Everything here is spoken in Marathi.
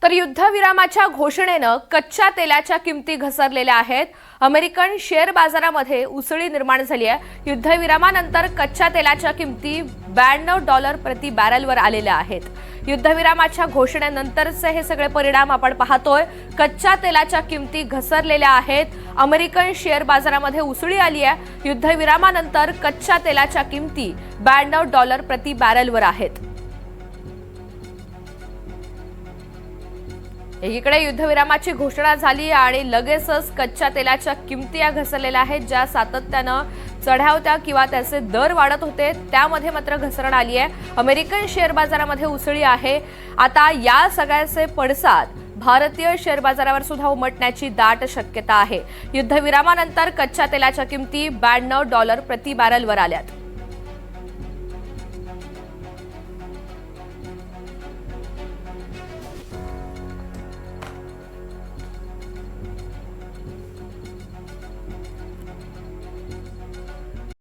तर युद्धविरामाच्या घोषणेनं कच्च्या तेलाच्या किमती घसरलेल्या आहेत। अमेरिकन शेअर बाजारामध्ये उसळी निर्माण झाली आहे। युद्धविरामानंतर कच्च्या तेलाच्या किमती $92 प्रति बॅरलवर आलेल्या आहेत। युद्धविरामाच्या घोषणेनंतरचे हे सगळे परिणाम आपण पाहतोय। कच्च्या तेलाच्या किमती घसरलेल्या आहेत। अमेरिकन शेअर बाजारामध्ये उसळी आली आहे। युद्धविरामानंतर कच्च्या तेलाच्या किमती $92 प्रति बॅरलवर आहेत। एकीकडे युद्धविरामाची घोषणा झाली आणि लगेचच कच्च्या तेलाच्या किमती घसरलेल्या आहेत, ज्या सातत्यानं चढ्या होत्या किंवा त्याचे दर वाढत होते, त्यामध्ये मात्र घसरण आली आहे। अमेरिकन शेअर बाजारामध्ये उसळी आहे। आता या सगळ्याचे पडसाद भारतीय शेअर बाजारावर सुद्धा उमटण्याची दाट शक्यता आहे। युद्धविरामानंतर कच्च्या तेलाच्या किमती $92 प्रति बॅरलवर आल्यात।